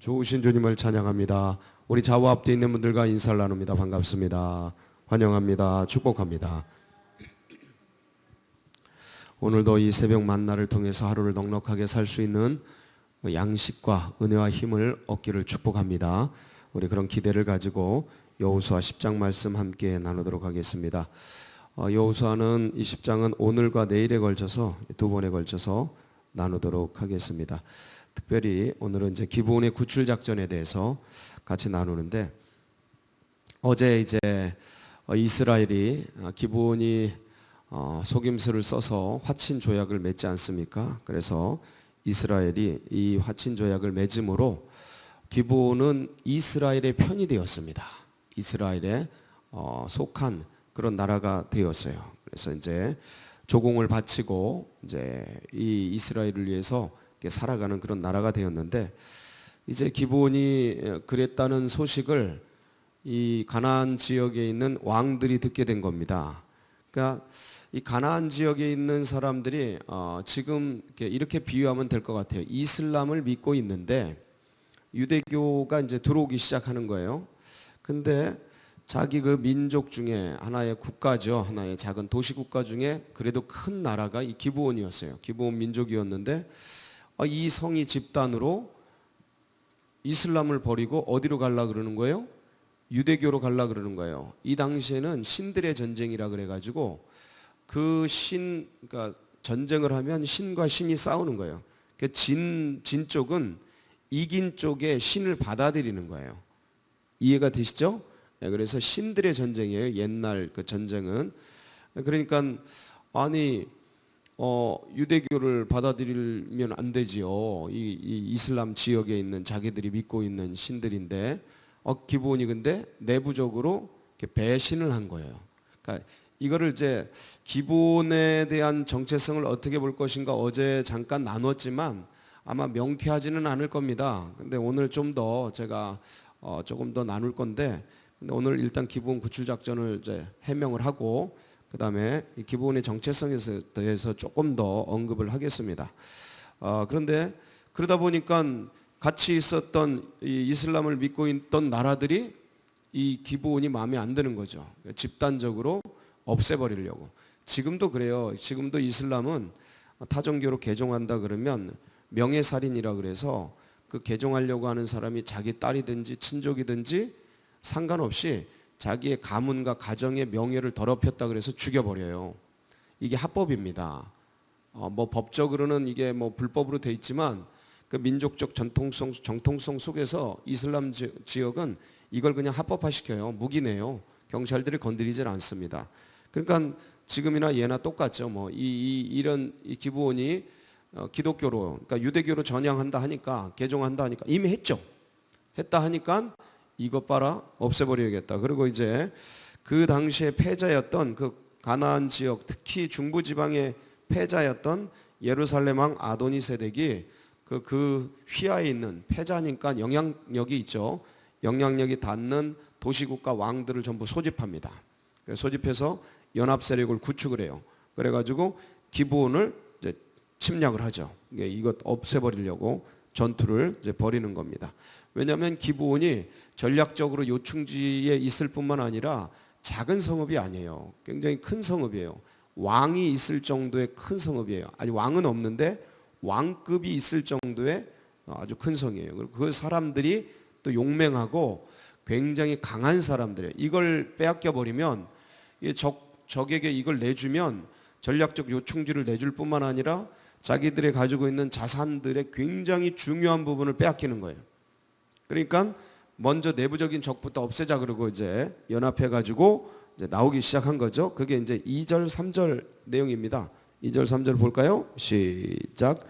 좋으신 주님을 찬양합니다. 우리 좌우 앞뒤에 있는 분들과 인사를 나눕니다. 반갑습니다. 환영합니다. 축복합니다. 오늘도 이 새벽 만나를 통해서 하루를 넉넉하게 살 수 있는 양식과 은혜와 힘을 얻기를 축복합니다. 우리 그런 기대를 가지고 여호수아 10장 말씀 함께 나누도록 하겠습니다. 여호수아는 이 10장은 오늘과 내일에 걸쳐서 두 번에 걸쳐서 나누도록 하겠습니다. 특별히 오늘은 이제 기브온의 구출 작전에 대해서 같이 나누는데, 어제 이제 이스라엘이 기브온이 속임수를 써서 화친 조약을 맺지 않습니까? 그래서 이스라엘이 이 화친 조약을 맺음으로 기브온은 이스라엘의 편이 되었습니다. 이스라엘에 속한 그런 나라가 되었어요. 그래서 이제 조공을 바치고 이제 이 이스라엘을 위해서 살아가는 그런 나라가 되었는데, 이제 기브온이 그랬다는 소식을 이 가나안 지역에 있는 왕들이 듣게 된 겁니다. 그러니까 이 가나안 지역에 있는 사람들이 지금 이렇게 비유하면 될 것 같아요. 이슬람을 믿고 있는데 유대교가 이제 들어오기 시작하는 거예요. 근데 자기 그 민족 중에 하나의 국가죠. 하나의 작은 도시 국가 중에 그래도 큰 나라가 이 기브온이었어요. 기브온 민족이었는데 이 성이 집단으로 이슬람을 버리고 어디로 갈라 그러는 거예요? 유대교로 갈라 그러는 거예요. 이 당시에는 신들의 전쟁이라 그래가지고 그러니까 전쟁을 하면 신과 신이 싸우는 거예요. 그러니까 진 쪽은 이긴 쪽의 신을 받아들이는 거예요. 이해가 되시죠? 그래서 신들의 전쟁이에요. 옛날 그 전쟁은. 그러니까 아니 유대교를 받아들이면 안 되지요. 이 이슬람 지역에 있는 자기들이 믿고 있는 신들인데 기브온이 근데 내부적으로 배신을 한 거예요. 그러니까 이거를 이제 기브온에 대한 정체성을 어떻게 볼 것인가 어제 잠깐 나눴지만 아마 명쾌하지는 않을 겁니다. 근데 오늘 좀 더 제가 조금 더 나눌 건데, 근데 오늘 일단 기브온 구출 작전을 이제 해명을 하고 그 다음에 기브온의 정체성에 대해서 조금 더 언급을 하겠습니다. 그런데 그러다 보니까 같이 있었던 이 이슬람을 믿고 있던 나라들이 이 기브온이 마음에 안 드는 거죠. 집단적으로 없애버리려고. 지금도 그래요. 지금도 이슬람은 타종교로 개종한다 그러면 명예살인이라 그래서 그 개종하려고 하는 사람이 자기 딸이든지 친족이든지 상관없이 자기의 가문과 가정의 명예를 더럽혔다 그래서 죽여버려요. 이게 합법입니다. 뭐 법적으로는 이게 뭐 불법으로 돼 있지만 그 민족적 정통성 속에서 이슬람 지역은 이걸 그냥 합법화시켜요. 무기내요. 경찰들이 건드리질 않습니다. 그러니까 지금이나 예나 똑같죠. 뭐 이런 기브온이 기독교로, 그러니까 유대교로 전향한다 하니까, 개종한다 하니까 이미 했죠. 했다 하니까 이것 봐라, 없애버려야겠다. 그리고 이제 그 당시에 패자였던 그 가나안 지역, 특히 중부 지방의 패자였던 예루살렘 왕 아도니세덱이 그 휘하에 있는 패자니까 영향력이 있죠. 영향력이 닿는 도시국가 왕들을 전부 소집합니다. 소집해서 연합 세력을 구축을 해요. 그래가지고 기브온을 이제 침략을 하죠. 이것 없애버리려고 전투를 이제 벌이는 겁니다. 왜냐하면 기브온이 전략적으로 요충지에 있을 뿐만 아니라 작은 성읍이 아니에요. 굉장히 큰 성읍이에요. 왕이 있을 정도의 큰 성읍이에요. 아직 왕은 없는데 왕급이 있을 정도의 아주 큰 성이에요. 그리고 그 사람들이 또 용맹하고 굉장히 강한 사람들이에요. 이걸 빼앗겨 버리면 적에게 이걸 내주면 전략적 요충지를 내줄 뿐만 아니라 자기들이 가지고 있는 자산들의 굉장히 중요한 부분을 빼앗기는 거예요. 그러니까 먼저 내부적인 적부터 없애자 그러고 이제 연합해 가지고 이제 나오기 시작한 거죠. 그게 이제 2절 3절 내용입니다. 2절 3절 볼까요? 시작.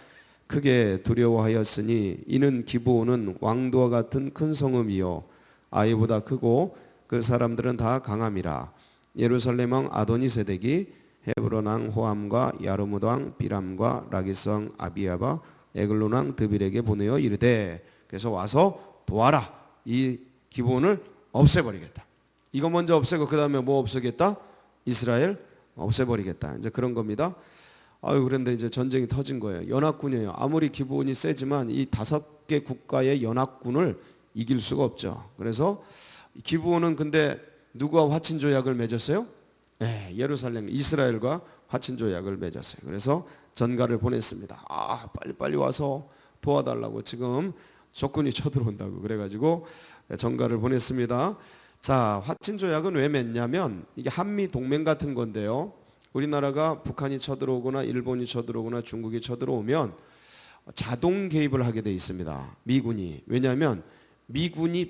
크게 두려워하였으니 이는 기브온은 왕도와 같은 큰 성읍이요 아이보다 크고 그 사람들은 다 강함이라. 예루살렘 왕 아도니세덱이 헤브론 왕 호함과 야르무드 왕 비람과 라기스 왕 아비야바 에글론 왕 드빌에게 보내어 이르되, 그래서 와서 도와라. 이 기브온을 없애버리겠다. 이거 먼저 없애고 그 다음에 뭐 없애겠다? 이스라엘 없애버리겠다. 이제 그런 겁니다. 그런데 이제 전쟁이 터진 거예요. 연합군이에요. 아무리 기브온이 세지만 이 5 6개 국가의 연합군을 이길 수가 없죠. 그래서 기브온은 근데 누구와 화친 조약을 맺었어요? 네, 예루살렘 이스라엘과 화친 조약을 맺었어요. 그래서 전가를 보냈습니다. 빨리 와서 도와달라고, 지금 적군이 쳐들어온다고 그래가지고 전가를 보냈습니다. 자, 화친 조약은 왜 맺냐면 이게 한미 동맹 같은 건데요. 우리나라가 북한이 쳐들어오거나 일본이 쳐들어오거나 중국이 쳐들어오면 자동 개입을 하게 돼 있습니다. 미군이. 왜냐하면 미군이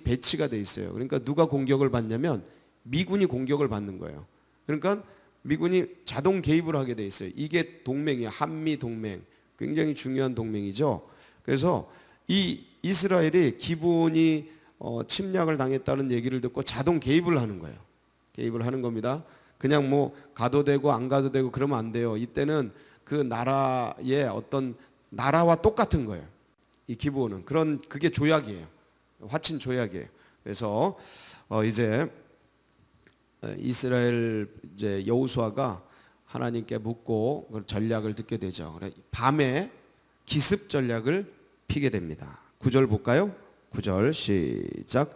배치가 돼 있어요. 그러니까 누가 공격을 받냐면 미군이 공격을 받는 거예요. 그러니까 미군이 자동 개입을 하게 돼 있어요. 이게 동맹이에요. 한미 동맹. 굉장히 중요한 동맹이죠. 그래서 이 이스라엘이 기브온이 침략을 당했다는 얘기를 듣고 자동 개입을 하는 거예요. 개입을 하는 겁니다. 그냥 뭐 가도 되고 안 가도 되고 그러면 안 돼요. 이때는 그 나라의 어떤 나라와 똑같은 거예요. 이 기브온은 그게 조약이에요. 화친 조약이에요. 그래서 이제 이스라엘 이제 여호수아가 하나님께 묻고 전략을 듣게 되죠. 밤에 기습 전략을 피게 됩니다. 9절 볼까요? 9절 시작.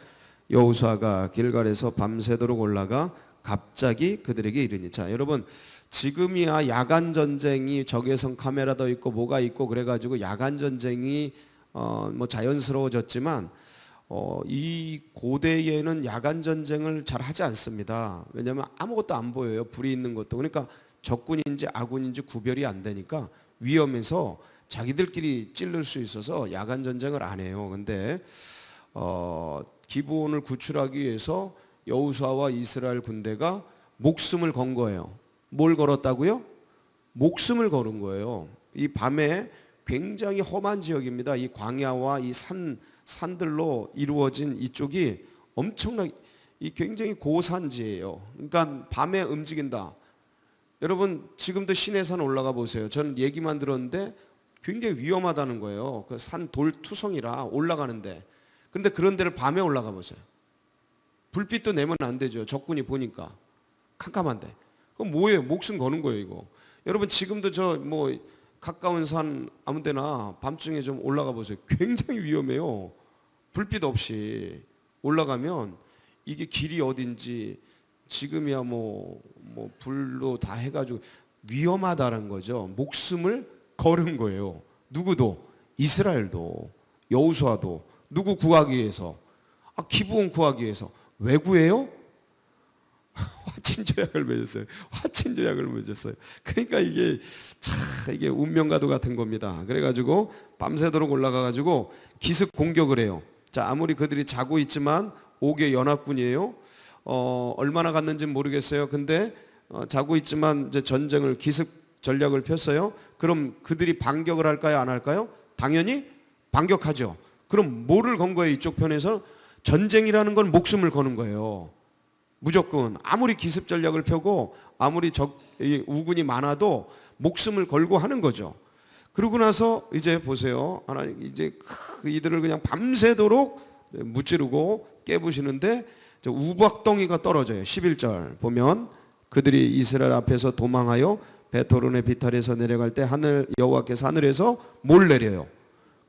여호수아가 길갈에서 밤새도록 올라가 갑자기 그들에게 이르니. 자, 여러분, 지금이야 야간 전쟁이 적외선 카메라도 있고 뭐가 있고 그래가지고 야간 전쟁이 뭐 자연스러워졌지만 이 고대에는 야간 전쟁을 잘 하지 않습니다. 왜냐하면 아무것도 안 보여요. 불이 있는 것도. 그러니까 적군인지 아군인지 구별이 안 되니까 위험해서 자기들끼리 찌를 수 있어서 야간 전쟁을 안 해요. 근데 기브온을 구출하기 위해서 여호수아와 이스라엘 군대가 목숨을 건 거예요. 뭘 걸었다고요? 목숨을 걸은 거예요. 이 밤에 굉장히 험한 지역입니다. 이 광야와 이 산들로 이루어진 이쪽이 엄청나게 굉장히 고산지예요. 그러니까 밤에 움직인다. 여러분, 지금도 시내산 올라가 보세요. 저는 얘기만 들었는데 굉장히 위험하다는 거예요. 그 산 돌투성이라 올라가는데. 근데 그런 데를 밤에 올라가 보세요. 불빛도 내면 안 되죠. 적군이 보니까. 캄캄한데. 그럼 뭐예요? 목숨 거는 거예요, 이거. 여러분, 지금도 저 뭐 가까운 산 아무 데나 밤중에 좀 올라가 보세요. 굉장히 위험해요. 불빛 없이 올라가면 이게 길이 어딘지 지금이야 뭐 불로 다 해가지고 위험하다는 거죠. 목숨을 걸은 거예요. 누구도, 이스라엘도, 여호수아도. 누구 구하기 위해서? 기브온 구하기 위해서. 왜 구해요? 화친 조약을 맺었어요. 화친 조약을 맺었어요. 그러니까 이게 운명과도 같은 겁니다. 그래가지고 밤새도록 올라가가지고 기습 공격을 해요. 자, 아무리 그들이 자고 있지만 5개 연합군이에요. 얼마나 갔는지는 모르겠어요. 근데 자고 있지만 이제 전쟁을 기습 전략을 폈어요. 그럼 그들이 반격을 할까요? 안 할까요? 당연히 반격하죠. 그럼 뭐를 건 거예요? 이쪽 편에서 전쟁이라는 건 목숨을 거는 거예요. 무조건 아무리 기습 전략을 펴고 아무리 우군이 많아도 목숨을 걸고 하는 거죠. 그러고 나서 이제 보세요. 하나님 이제 이들을 그냥 밤새도록 무찌르고 깨부시는데 우박덩이가 떨어져요. 11절 보면 그들이 이스라엘 앞에서 도망하여 베토론의 비탈에서 내려갈 때 여호와께서 하늘에서 뭘 내려요?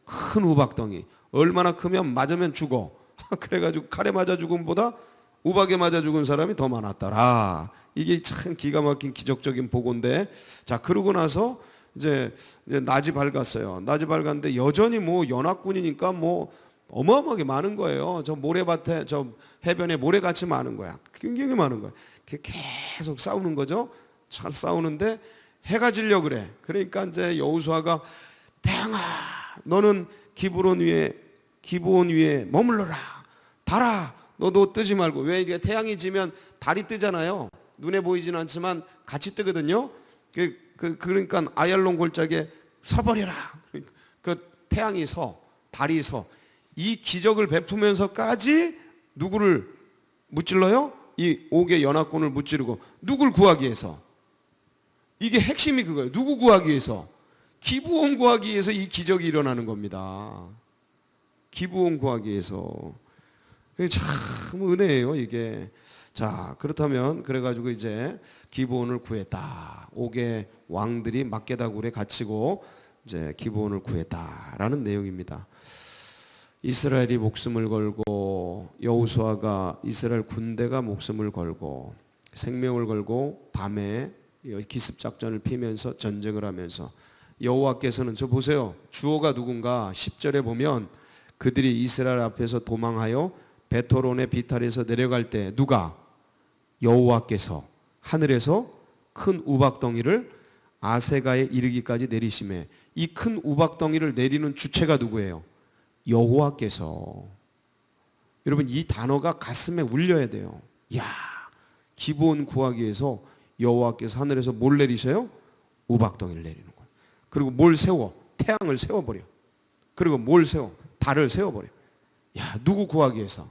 큰 우박덩이. 얼마나 크면 맞으면 죽어. 그래가지고 칼에 맞아 죽음보다 우박에 맞아 죽은 사람이 더 많았더라. 이게 참 기가 막힌 기적적인 보고인데, 자, 그러고 나서 이제 낮이 밝았어요. 낮이 밝았는데 여전히 뭐 연합군이니까 뭐 어마어마하게 많은 거예요. 저 모래밭에, 저 해변에 모래같이 많은 거야. 굉장히 많은 거야. 계속 싸우는 거죠. 잘 싸우는데 해가 지려 그래. 그러니까 이제 여호수아가 태양아, 너는 기브온 위에 머물러라. 달아. 너도 뜨지 말고. 왜 이게 태양이 지면 달이 뜨잖아요. 눈에 보이지는 않지만 같이 뜨거든요. 그러니까 아얄론 골짜기에 서버려라. 그 태양이 달이 이 기적을 베푸면서까지 누구를 무찔러요? 이 5개 연합군을 무찌르고. 누굴 구하기 위해서? 이게 핵심이 그거예요. 누구 구하기 위해서? 기브온 구하기 위해서 이 기적이 일어나는 겁니다. 기브온 구하기 위해서. 참 은혜예요, 이게. 자, 그렇다면 그래가지고 이제 기브온을 구했다. 5개 왕들이 막게다굴에 갇히고 이제 기브온을 구했다라는 내용입니다. 이스라엘이 목숨을 걸고 여호수아가 이스라엘 군대가 목숨을 걸고 생명을 걸고 밤에 기습 작전을 피면서 전쟁을 하면서 여호와께서는 저 보세요. 주어가 누군가 10절에 보면 그들이 이스라엘 앞에서 도망하여 베토론의 비탈에서 내려갈 때 누가? 여호와께서 하늘에서 큰 우박덩이를 아세가에 이르기까지 내리심에 이 큰 우박덩이를 내리는 주체가 누구예요? 여호와께서. 여러분 이 단어가 가슴에 울려야 돼요. 야, 기브온 구하기 위해서 여호와께서 하늘에서 뭘 내리셔요? 우박덩이를 내리는 거예요. 그리고 뭘 세워? 태양을 세워버려. 그리고 뭘 세워? 달을 세워버려. 야, 누구 구하기 위해서?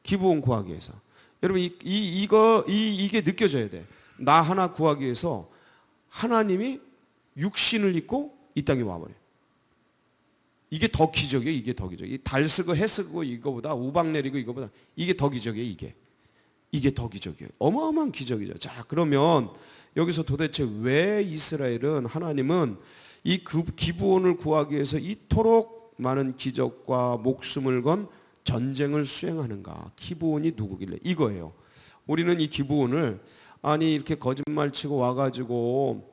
기브온 구하기 위해서. 여러분 이게 느껴져야 돼. 나 하나 구하기 위해서 하나님이 육신을 입고 이 땅에 와버려. 이게 더 기적이에요. 이게 더 기적이에요. 달 쓰고 해 쓰고 이거보다 우박 내리고 이거보다 이게 더 기적이에요. 이게 더 기적이에요. 어마어마한 기적이죠. 자, 그러면 여기서 도대체 왜 이스라엘은 하나님은 이 기브온을 구하기 위해서 이토록 많은 기적과 목숨을 건 전쟁을 수행하는가? 기브온이 누구길래? 이거예요. 우리는 이 기브온을 아니 이렇게 거짓말 치고 와가지고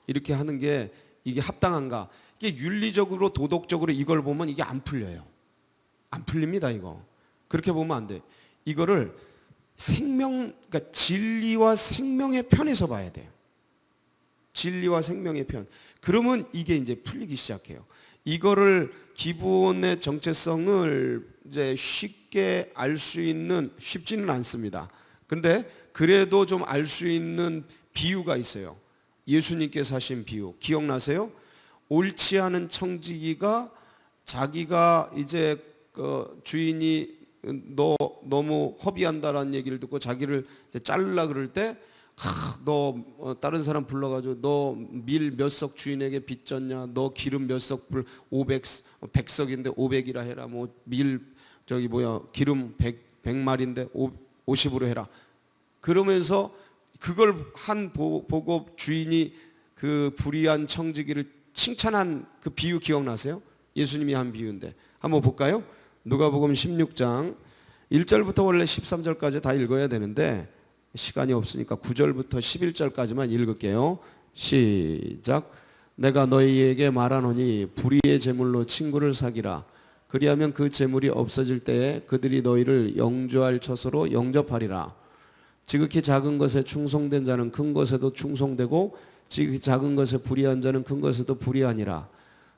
이렇게 하는 게 이게 합당한가? 이게 윤리적으로 도덕적으로 이걸 보면 이게 안 풀려요. 안 풀립니다 이거. 그렇게 보면 안 돼. 이거를 그러니까 진리와 생명의 편에서 봐야 돼요. 진리와 생명의 편. 그러면 이게 이제 풀리기 시작해요. 이거를 기브온의 정체성을 이제 쉽게 알 수 있는 쉽지는 않습니다. 근데 그래도 좀 알 수 있는 비유가 있어요. 예수님께서 하신 비유 기억나세요? 옳지 않은 청지기가 자기가 이제 그 주인이 너 너무 허비한다라는 얘기를 듣고 자기를 자르려 그럴 때 너 다른 사람 불러가지고 너 밀 몇 석 주인에게 빚졌냐? 너 기름 몇 석 불 100석인데 500이라 해라. 뭐 밀 저기 뭐야 기름 100마리인데 50으로 해라. 그러면서 그걸 보고 주인이 그 불의한 청지기를 칭찬한 그 비유 기억나세요? 예수님이 한 비유인데 한번 볼까요? 누가복음 16장 1절부터 원래 13절까지 다 읽어야 되는데 시간이 없으니까 9절부터 11절까지만 읽을게요. 시작. 내가 너희에게 말하노니 불의의 제물로 친구를 사기라. 그리하면 그 제물이 없어질 때에 그들이 너희를 영주할 처소로 영접하리라. 지극히 작은 것에 충성된 자는 큰 것에도 충성되고 지극히 작은 것에 불의한 자는 큰 것에도 불의하니라.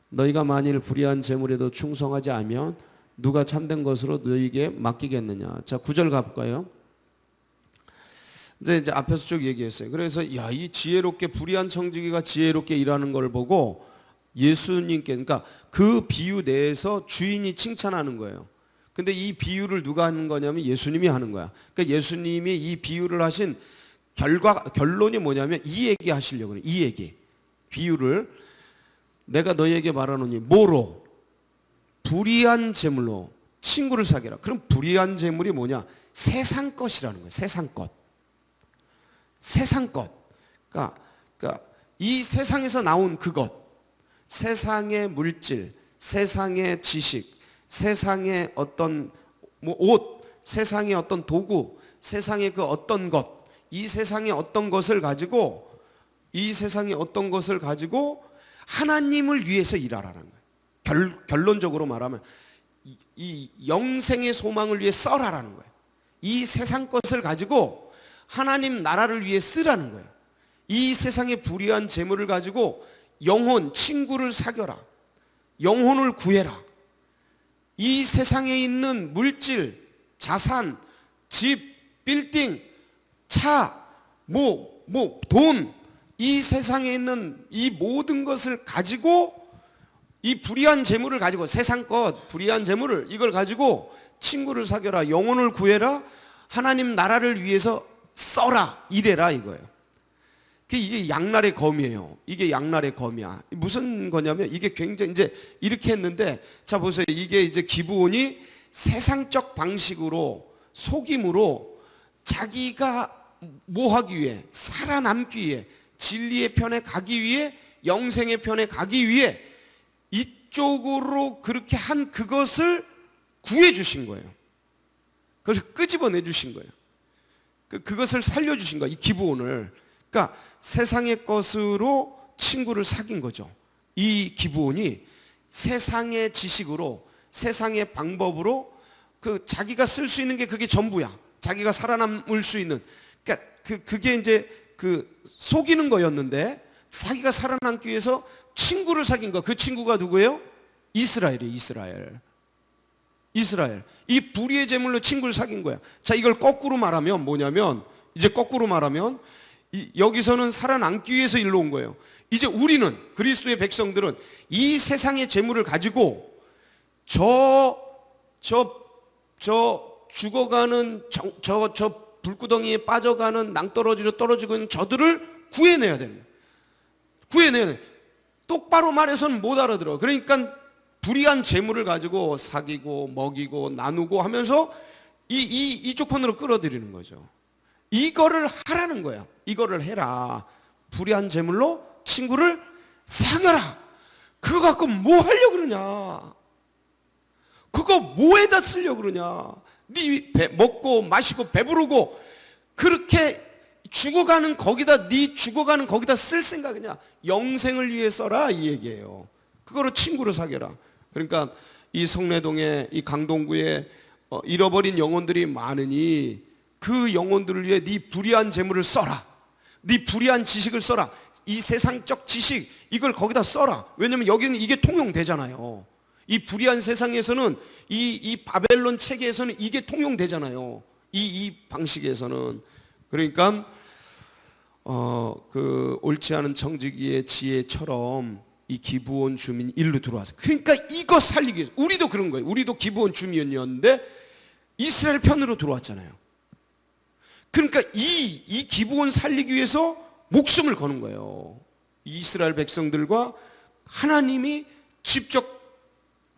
너희가 만일 불의한 제물에도 충성하지 않으면 누가 참된 것으로 너희에게 맡기겠느냐. 자, 9절 가볼까요? 이제 앞에서 쭉 얘기했어요. 그래서 야, 이 지혜롭게 불의한 청지기가 지혜롭게 일하는 걸 보고 예수님께 그러니까 그 비유 내에서 주인이 칭찬하는 거예요. 근데 이 비유를 누가 하는 거냐면 예수님이 하는 거야. 그러니까 예수님이 이 비유를 하신 결론이 뭐냐면 이 얘기 하시려고 해요. 이 얘기. 비유를 내가 너희에게 말하노니 뭐로? 불의한 제물로 친구를 사귀라. 그럼 불의한 제물이 뭐냐? 세상 것이라는 거예요. 세상 것. 세상 것. 그러니까 이 세상에서 나온 그것. 세상의 물질, 세상의 지식, 세상의 어떤 뭐 옷, 세상의 어떤 도구, 세상의 그 어떤 것, 이 세상의 어떤 것을 가지고 하나님을 위해서 일하라는 거예요. 결론적으로 말하면 이 영생의 소망을 위해 써라라는 거예요. 이 세상 것을 가지고 하나님 나라를 위해 쓰라는 거예요. 이 세상의 불의한 재물을 가지고 영혼, 친구를 사겨라. 영혼을 구해라. 이 세상에 있는 물질, 자산, 집, 빌딩, 차, 돈, 이 세상에 있는 이 모든 것을 가지고 이 불의한 재물을 가지고 세상 것, 불의한 재물을 이걸 가지고 친구를 사겨라. 영혼을 구해라. 하나님 나라를 위해서 써라. 이래라 이거예요. 이게 양날의 검이에요. 이게 양날의 검이야. 무슨 거냐면 이게 굉장히 이제 이렇게 했는데 자 보세요. 이게 이제 기브온이 세상적 방식으로 속임으로 자기가 뭐 하기 위해 살아남기 위해 진리의 편에 가기 위해 영생의 편에 가기 위해 이쪽으로 그렇게 한 그것을 구해 주신 거예요. 그래서 끄집어내 주신 거예요. 그것을 살려주신 거예요. 이 기브온을. 그러니까 세상의 것으로 친구를 사귄 거죠. 이 기브온이 세상의 지식으로, 세상의 방법으로 자기가 쓸 수 있는 게 그게 전부야. 자기가 살아남을 수 있는. 그러니까 그게 이제 속이는 거였는데 자기가 살아남기 위해서 친구를 사귄 거. 그 친구가 누구예요? 이스라엘이에요. 이스라엘. 이 불의의 제물로 친구를 사귄 거야. 자, 이걸 거꾸로 말하면 뭐냐면, 이제 거꾸로 말하면 여기서는 살아남기 위해서 일로 온 거예요. 이제 우리는, 그리스도의 백성들은 이 세상의 재물을 가지고 저 죽어가는 저 불구덩이에 빠져가는, 낭떠러지로 떨어지고 있는 저들을 구해내야 되는 거예요. 구해내야 돼. 똑바로 말해서는 못 알아들어. 그러니까 불의한 재물을 가지고 사귀고 먹이고 나누고 하면서 이쪽 편으로 끌어들이는 거죠. 이거를 하라는 거야. 이거를 해라. 불의한 재물로 친구를 사귀어라. 그거 갖고 뭐 하려고 그러냐? 그거 뭐에다 쓰려고 그러냐? 네 먹고 마시고 배부르고 그렇게 죽어가는 거기다, 네 죽어가는 거기다 쓸 생각이냐? 영생을 위해 써라, 이 얘기예요. 그거로 친구를 사귀어라. 그러니까 이 성내동에, 이 강동구에 잃어버린 영혼들이 많으니 그 영혼들을 위해 네 불의한 재물을 써라. 네 불의한 지식을 써라. 이 세상적 지식, 이걸 거기다 써라. 왜냐면 여기는 이게 통용되잖아요. 이 불의한 세상에서는, 이 바벨론 체계에서는 이게 통용되잖아요. 이 방식에서는. 그러니까 옳지 않은 청지기의 지혜처럼 이 기브온 주민 일로 들어와서, 그러니까 이거 살리기 위해서 우리도 그런 거예요. 우리도 기브온 주민이었는데 이스라엘 편으로 들어왔잖아요. 그러니까 이 기브온 살리기 위해서 목숨을 거는 거예요. 이스라엘 백성들과 하나님이 직접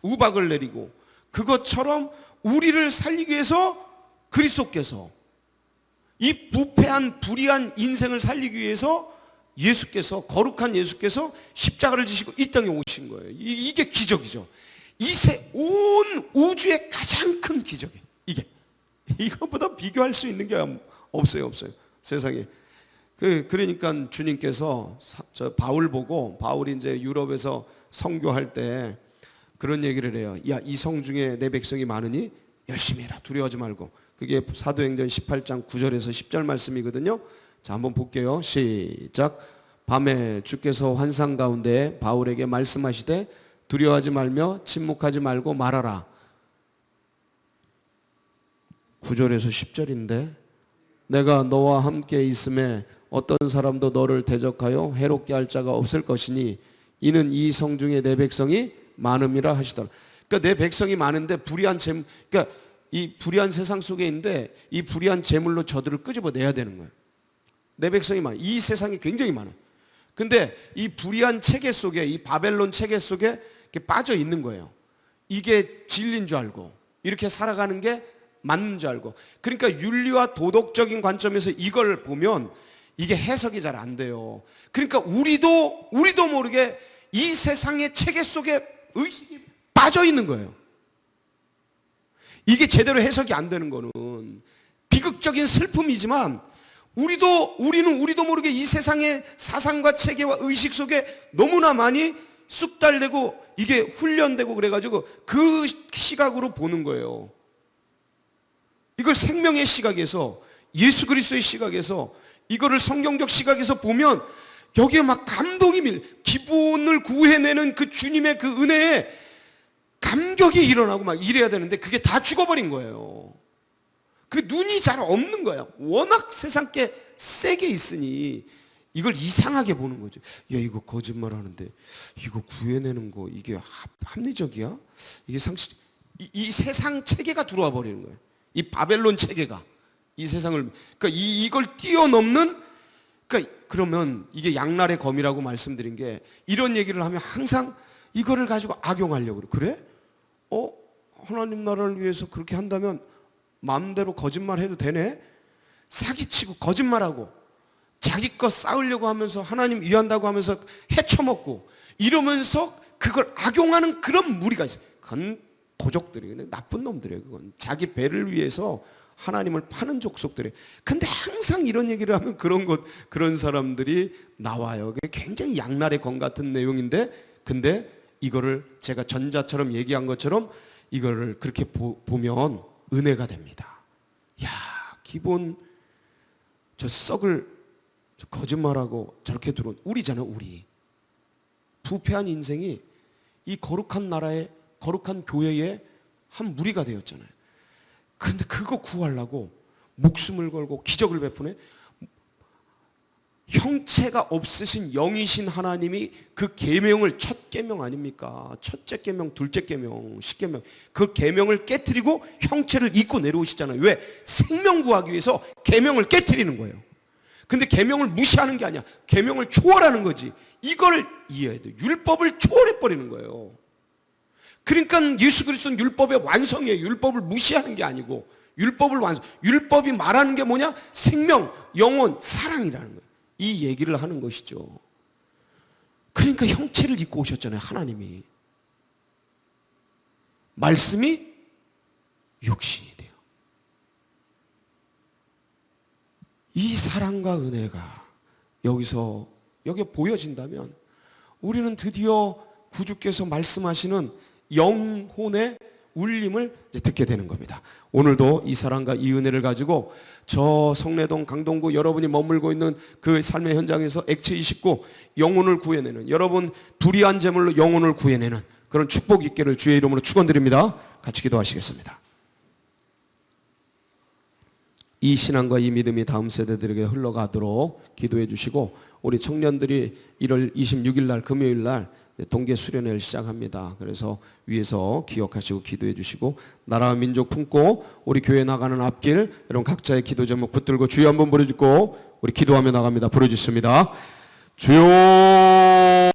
우박을 내리고, 그것처럼 우리를 살리기 위해서 그리스도께서, 이 부패한 불의한 인생을 살리기 위해서 예수께서, 거룩한 예수께서 십자가를 지시고 이 땅에 오신 거예요. 이게 기적이죠. 온 우주의 가장 큰 기적이에요. 이것보다 비교할 수 있는 게 없어요. 세상에. 그러니까 주님께서 바울 보고, 바울이 이제 유럽에서 선교할 때 그런 얘기를 해요. 야, 이 성 중에 내 백성이 많으니 열심히 해라. 두려워하지 말고. 그게 사도행전 18장 9절에서 10절 말씀이거든요. 자, 한번 볼게요. 시작. 밤에 주께서 환상 가운데 바울에게 말씀하시되 두려워하지 말며 침묵하지 말고 말하라. 9절에서 10절인데, 내가 너와 함께 있음에 어떤 사람도 너를 대적하여 해롭게 할 자가 없을 것이니 이는 이 성 중에 내 백성이 많음이라 하시더라. 그러니까 내 백성이 많은데 불의한 재물, 그러니까 이 불의한 세상 속에 있는데 이 불의한 재물로 저들을 끄집어내야 되는 거예요. 내 백성이 많아. 이 세상이 굉장히 많아. 근데 이 불의한 체계 속에, 이 바벨론 체계 속에 이렇게 빠져 있는 거예요. 이게 진리인 줄 알고 이렇게 살아가는 게 맞는 줄 알고. 그러니까 윤리와 도덕적인 관점에서 이걸 보면 이게 해석이 잘 안 돼요. 그러니까 우리도 모르게 이 세상의 체계 속에 의식이 빠져 있는 거예요. 이게 제대로 해석이 안 되는 거는 비극적인 슬픔이지만, 우리는 우리도 모르게 이 세상의 사상과 체계와 의식 속에 너무나 많이 쑥달되고 이게 훈련되고 그래가지고 그 시각으로 보는 거예요. 이걸 생명의 시각에서, 예수 그리스도의 시각에서, 이거를 성경적 시각에서 보면 여기에 막 감동이 기분을 구해내는 그 주님의 그 은혜에 감격이 일어나고 막 이래야 되는데 그게 다 죽어버린 거예요. 그 눈이 잘 없는 거야. 워낙 세상 게 세게 있으니 이걸 이상하게 보는 거죠. 야, 이거 거짓말 하는데 이거 구해내는 거 이게 합리적이야? 이게 상식, 이 세상 체계가 들어와 버리는 거예요. 이 바벨론 체계가 이 세상을, 그러니까 이걸 뛰어넘는, 그러니까 그러면 이게 양날의 검이라고 말씀드린 게, 이런 얘기를 하면 항상 이거를 가지고 악용하려고 그래. 하나님 나라를 위해서 그렇게 한다면 마음대로 거짓말 해도 되네? 사기치고 거짓말하고 자기 것 쌓으려고 하면서 하나님 위한다고 하면서 헤쳐먹고 이러면서 그걸 악용하는 그런 무리가 있어요. 그건 도적들이에요. 나쁜 놈들이에요. 그건 자기 배를 위해서 하나님을 파는 족속들이에요. 근데 항상 이런 얘기를 하면 그런 사람들이 나와요. 그게 굉장히 양날의 검 같은 내용인데, 근데 이거를 제가 전자처럼 얘기한 것처럼 이거를 그렇게 보면 은혜가 됩니다. 야, 기본 저 썩을 저 거짓말하고 저렇게 들어온 우리잖아요. 우리 부패한 인생이 이 거룩한 나라의 거룩한 교회의 한 무리가 되었잖아요. 근데 그거 구하려고 목숨을 걸고 기적을 베푸네. 형체가 없으신 영이신 하나님이 그 계명을 첫 계명 아닙니까? 첫째 계명, 둘째 계명, 십계명, 그 계명을 깨트리고 형체를 잊고 내려오시잖아요. 왜? 생명 구하기 위해서 계명을 깨트리는 거예요. 근데 계명을 무시하는 게 아니야. 계명을 초월하는 거지. 이걸 이해해야 돼. 율법을 초월해 버리는 거예요. 그러니까 예수 그리스도는 율법의 완성이에요. 율법을 무시하는 게 아니고 율법을 완성. 율법이 말하는 게 뭐냐? 생명, 영혼, 사랑이라는 거예요. 이 얘기를 하는 것이죠. 그러니까 형체를 입고 오셨잖아요. 하나님이. 말씀이 육신이 돼요. 이 사랑과 은혜가 여기에 보여진다면 우리는 드디어 구주께서 말씀하시는 영혼의 울림을 이제 듣게 되는 겁니다. 오늘도 이 사랑과 이 은혜를 가지고 저 성내동 강동구 여러분이 머물고 있는 그 삶의 현장에서 액체 29 영혼을 구해내는, 여러분 불의한 제물로 영혼을 구해내는 그런 축복 있기를 주의 이름으로 축원드립니다. 같이 기도하시겠습니다. 이 신앙과 이 믿음이 다음 세대들에게 흘러가도록 기도해 주시고, 우리 청년들이 1월 26일 날 금요일 날 동계 수련회를 시작합니다. 그래서 위에서 기억하시고 기도해 주시고, 나라와 민족 품고 우리 교회 나가는 앞길 여러분 각자의 기도 제목 붙들고 주여 한번 부르짖고 우리 기도하며 나갑니다. 부르짖습니다. 주여